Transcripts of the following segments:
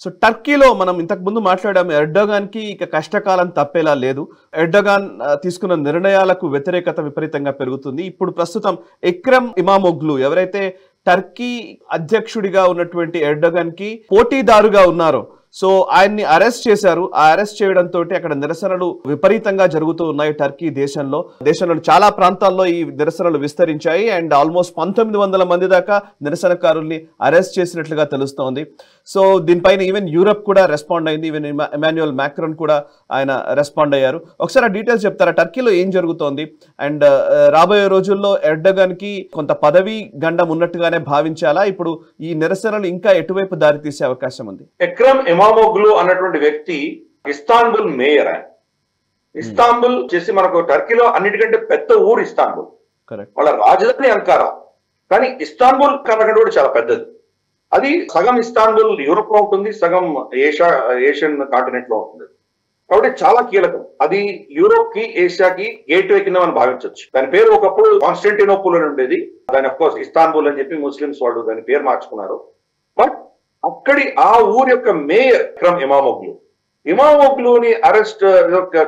So టర్కీలో మనం ఇంతకు ముందు మాట్లాడాము, ఎర్డోగాన్ కి ఇక కష్టకాలం తప్పేలా లేదు. ఎర్డోగాన్ తీసుకున్న నిర్ణయాలకు వ్యతిరేకత విపరీతంగా పెరుగుతుంది. ఇప్పుడు ప్రస్తుతం ఎక్రమ్ ఇమామోగ్లు ఎవరైతే టర్కీ అధ్యక్షుడిగా ఉన్నటువంటి ఎర్డోగాన్ కి పోటీదారుగా ఉన్నారో, సో ఆయన్ని అరెస్ట్ చేశారు. ఆ అరెస్ట్ చేయడంతో అక్కడ నిరసనలు విపరీతంగా జరుగుతూ ఉన్నాయి టర్కీ దేశంలో చాలా ప్రాంతాల్లో ఈ నిరసనలు విస్తరించాయి. అండ్ ఆల్మోస్ట్ 1900 మంది దాకా నిరసనకారుల్ని అరెస్ట్ చేసినట్లుగా తెలుస్తోంది. సో దీనిపైన ఈవెన్ యూరప్ కూడా రెస్పాండ్ అయింది. ఈవెన్ ఎమాన్యుయల్ మ్యాక్రాన్ కూడా ఆయన రెస్పాండ్ అయ్యారు. ఒకసారి ఆ డీటెయిల్స్ చెప్తారా, టర్కీలో ఏం జరుగుతోంది? అండ్ రాబోయే రోజుల్లో ఎర్డోగాన్ కి కొంత పదవి గండం ఉన్నట్టుగానే భావించాలా? ఇప్పుడు ఈ నిరసనలు ఇంకా ఎటువైపు దారితీసే అవకాశం ఉంది? ఎక్రమ్ ఇమామోగ్లు అన్నటువంటి వ్యక్తి ఇస్తాంబుల్ మేయర్. ఆయన ఇస్తాంబుల్ చేసి మనకు టర్కీలో అన్నిటికంటే పెద్ద ఊరు ఇస్తాంబుల్. వాళ్ళ రాజధాని అంకారా, కానీ ఇస్తాంబుల్ కన్నా కూడా చాలా పెద్దది. అది సగం ఇస్తాంబుల్ యూరోప్ లో ఉంటుంది, సగం ఏషియన్ కాంటినెంట్ లో ఉంటుంది. కాబట్టి చాలా కీలకం. అది యూరోప్ కి ఏషియాకి గేట్వే కింద మనం భావించవచ్చు. దాని పేరు ఒకప్పుడు కాన్స్టాంటినోపుల్ అని ఉండేది, దాని అఫ్ కోర్స్ ఇస్తాంబుల్ అని చెప్పి ముస్లిమ్స్ వాళ్ళు దాని పేరు మార్చుకున్నారు. బట్ అక్కడి ఆ ఊరి యొక్క మేయర్ ఎక్రమ్ ఇమామోగ్లుని అరెస్ట్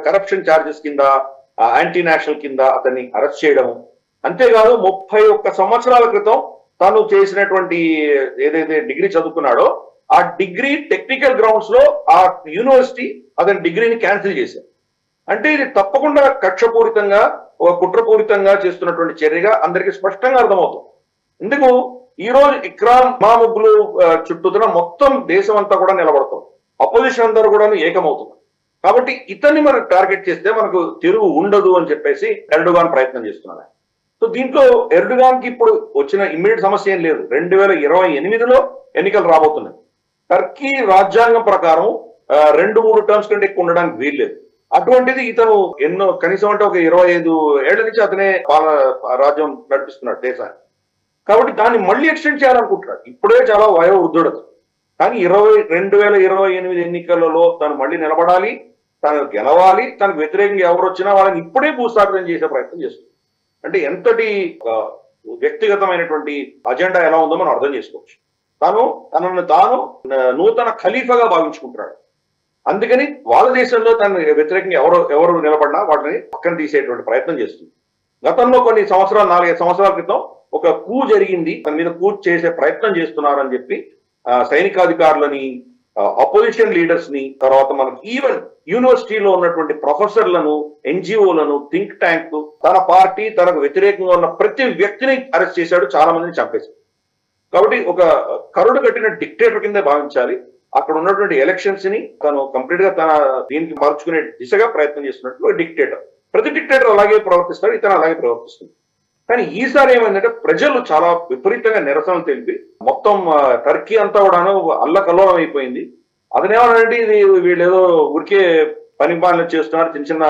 కరప్షన్ ఛార్జెస్ కింద, యాంటీ నేషనల్ కింద అతన్ని అరెస్ట్ చేయడం. అంతేకాదు 31 సంవత్సరాల క్రితం తాను చేసినటువంటి ఏదైతే డిగ్రీ చదువుకున్నాడో ఆ డిగ్రీ టెక్నికల్ గ్రౌండ్స్ లో ఆ యూనివర్సిటీ అతని డిగ్రీని క్యాన్సిల్ చేశారు. అంటే ఇది తప్పకుండా కక్షపూరితంగా, కుట్రపూరితంగా చేస్తున్నటువంటి చర్యగా అందరికీ స్పష్టంగా అర్థమవుతుంది. ఎందుకు ఈ రోజు ఎక్రమ్ ఇమామోగ్లు చుట్టూతున్న మొత్తం దేశం అంతా కూడా నిలబడతాం, అపోజిషన్ అందరూ కూడా ఏకమవుతున్నారు. కాబట్టి ఇతన్ని మనం టార్గెట్ చేస్తే మనకు తిరుగు ఉండదు అని చెప్పేసి ఎర్డోగాన్ ప్రయత్నం చేస్తున్నారు. సో దీంట్లో ఎర్డోగాన్ కి ఇప్పుడు వచ్చిన ఇమ్మీడియట్ సమస్య ఏం లేదు. 2028లో ఎన్నికలు రాబోతున్నాయి. టర్కీ రాజ్యాంగం ప్రకారం 2-3 టర్మ్స్ కంటే ఎక్కువ ఉండడానికి వీల్లేదు. అటువంటిది ఇతను కనీసం అంటే ఒక 25 ఏళ్ల నుంచి అతనే రాజ్యం నడిపిస్తున్నాడు దేశాన్ని. కాబట్టి దాన్ని మళ్ళీ ఎక్స్టెండ్ చేయాలనుకుంటున్నాడు. ఇప్పుడే చాలా వయోవృద్ధుడు, కానీ 2028 ఎన్నికలలో తను మళ్ళీ నిలబడాలి, తను గెలవాలి, తనకు వ్యతిరేకంగా ఎవరు వచ్చినా వాళ్ళని ఇప్పుడే భూస్థాపితం చేసే ప్రయత్నం చేస్తుంది. అంటే ఎంతటి వ్యక్తిగతమైనటువంటి అజెండా ఎలా ఉందో మనం అర్థం చేసుకోవచ్చు. తనను తాను నూతన ఖలీఫాగా భావించుకుంటున్నాడు. అందుకని వాళ్ళ దేశంలో తను వ్యతిరేకంగా ఎవరు నిలబడినా వాటిని పక్కన తీసేటువంటి ప్రయత్నం చేస్తుంది. గతంలో కొన్ని 4-5 సంవత్సరాల క్రితం ఒక కూ జరిగింది, తన మీద కూ చేసే ప్రయత్నం చేస్తున్నారని చెప్పి సైనికాధికారులని, అపోజిషన్ లీడర్స్ ని, తర్వాత మనకు ఈవెన్ యూనివర్సిటీలో ఉన్నటువంటి ప్రొఫెసర్లను, ఎన్జిఓలను, థింక్ ట్యాంక్, తన పార్టీ తనకు వ్యతిరేకంగా ఉన్న ప్రతి వ్యక్తిని అరెస్ట్ చేశాడు, చాలా మందిని చంపేశాడు. కాబట్టి ఒక కరుడు కట్టిన డిక్టేటర్ కింద భావించాలి. అక్కడ ఉన్నటువంటి ఎలక్షన్స్ ని తను కంప్లీట్ గా తన దీనికి మార్చుకునే దిశగా ప్రయత్నం చేస్తున్నట్లు డిక్టేటర్. ప్రతి డిక్టేటర్ అలాగే ప్రవర్తిస్తాడు, ఇతను అలాగే ప్రవర్తిస్తుంది. కానీ ఈసారి ఏమైందంటే ప్రజలు చాలా విపరీతంగా నిరసనలు తెలిపి మొత్తం టర్కీ అంతా కూడాను అల్లకల్లోలం అయిపోయింది. అతనేమన్నాడంటే ఇది వీళ్ళేదో ఊరికే పని పాలన చేస్తున్నారు, చిన్న చిన్న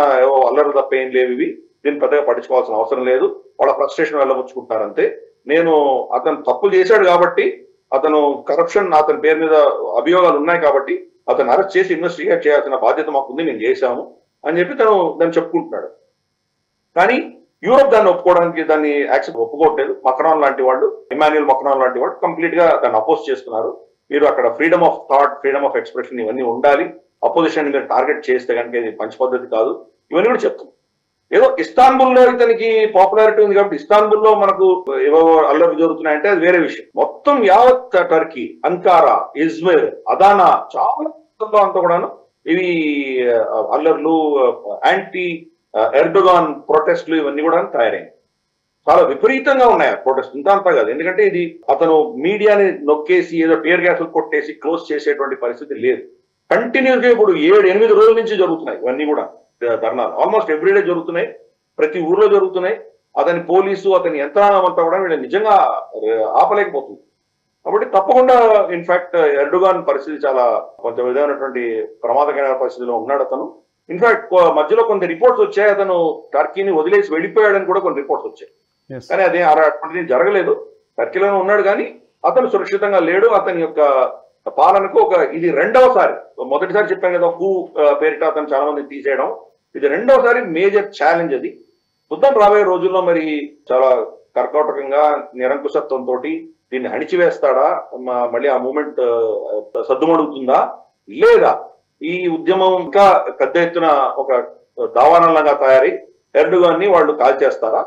అల్లరు తప్ప ఏం లేవు, ఇవి దీన్ని పెద్దగా పట్టించుకోవాల్సిన అవసరం లేదు, వాళ్ళ ఫ్రస్ట్రేషన్ వెళ్ళబుచ్చుకుంటున్నారు అంతే. అతను తప్పులు చేశాడు కాబట్టి, అతను కరప్షన్ అతని పేరు మీద అభియోగాలు ఉన్నాయి కాబట్టి అతను అరెస్ట్ చేసి ఇన్వెస్టిగేట్ చేయాల్సిన బాధ్యత మాకుంది, మేము చేశాము అని చెప్పి దాన్ని చెప్పుకుంటున్నాడు. కానీ యూరోప్ దాన్ని ఒప్పుకోవడానికి, దాన్ని యాక్సెప్ట్ ఒప్పుకోవట్లేదు. మక్రాన్ లాంటి వాళ్ళు, ఇమాన్యుయల్ మక్రాన్ లాంటి వాళ్ళు కంప్లీట్ గా దాన్ని అపోజ్ చేస్తున్నారు. మీరు అక్కడ freedom of thought, freedom of expression ఇవన్నీ ఉండాలి, అపోజిషన్ మీరు టార్గెట్ చేస్తే కనుక ఇది మంచి పద్ధతి కాదు, ఇవన్నీ కూడా చెప్తున్నాం. ఏదో ఇస్తాన్బుల్లో ఇతనికి పాపులారిటీ ఉంది కాబట్టి ఇస్తాన్బుల్లో మనకు ఏవో అల్లర్లు జరుగుతున్నాయంటే అది వేరే విషయం. మొత్తం యావత్ టర్కీ, అంకారా, ఇజ్మిర్, అదానా చాలా అంతా కూడాను ఇవి అల్లర్లు, యాంటీ ఎర్డోగాన్ ప్రొటెస్ట్లు ఇవన్నీ కూడా తయారైంది. చాలా విపరీతంగా ఉన్నాయి ఆ ప్రొటెస్ట్. అంతా కాదు, ఎందుకంటే ఇది అతను మీడియాని నొక్కేసి ఏదో టియర్ గ్యాస్ కొట్టేసి క్లోజ్ చేసేటువంటి పరిస్థితి లేదు. కంటిన్యూస్ గా ఇప్పుడు 7-8 రోజుల నుంచి జరుగుతున్నాయి ఇవన్నీ కూడా ధర్నాలు. ఆల్మోస్ట్ ఎవ్రీడే జరుగుతున్నాయి, ప్రతి ఊర్లో జరుగుతున్నాయి. అతని పోలీసు, అతని యంత్రాంగం అంతా కూడా వీళ్ళు నిజంగా ఆపలేకపోతుంది. కాబట్టి తప్పకుండా ఇన్ఫాక్ట్ ఎర్డోగాన్ పరిస్థితి చాలా కొంత విధమైనటువంటి ప్రమాదకరమైన పరిస్థితిలో ఉన్నాడు అతను. ఇన్ఫాక్ట్ మధ్యలో కొన్ని రిపోర్ట్స్ వచ్చాయి, అతను టర్కీని వదిలేసి వెళ్ళిపోయాడని కూడా కొన్ని రిపోర్ట్స్ వచ్చాయి. కానీ అదే అటువంటిది జరగలేదు. టర్కీలోనే ఉన్నాడు కానీ అతను సురక్షితంగా లేడు. అతని యొక్క పాలనకు ఇది రెండవసారి. మొదటిసారి చెప్పాను కదా కూ పేరిట అతను చాలా మంది తీసేయడం, ఇది రెండవసారి మేజర్ ఛాలెంజ్. అది చూద్దాం రాబోయే రోజుల్లో మరి చాలా కర్కాటకంగా నిరంకుశత్వంతో దీన్ని అణిచివేస్తాడా, మళ్ళీ ఆ మూమెంట్ సద్దుమడుగుతుందా, లేదా ఈ ఉద్యమం ఇంకా పెద్ద ఎత్తున ఒక దావానంగా తయారై ఎర్డోగాన్ ని వాళ్ళు కాల్చేస్తారా,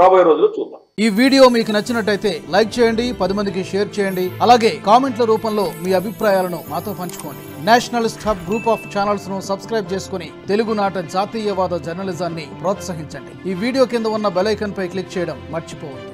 రాబోయే రోజుల్లో చూద్దాం. ఈ వీడియో మీకు నచ్చినట్టయితే లైక్ చేయండి, 10 మందికి షేర్ చేయండి. అలాగే కామెంట్ల రూపంలో మీ అభిప్రాయాలను మాతో పంచుకోండి. Nationalist hub group of channels ను సబ్స్క్రైబ్ చేసుకుని తెలుగునాట జాతీయవాద జర్నలిజాన్ని ప్రోత్సహించండి. ఈ వీడియో కింద ఉన్న బెల్ ఐకాన్ పై క్లిక్ చేయడం మర్చిపోవద్దు.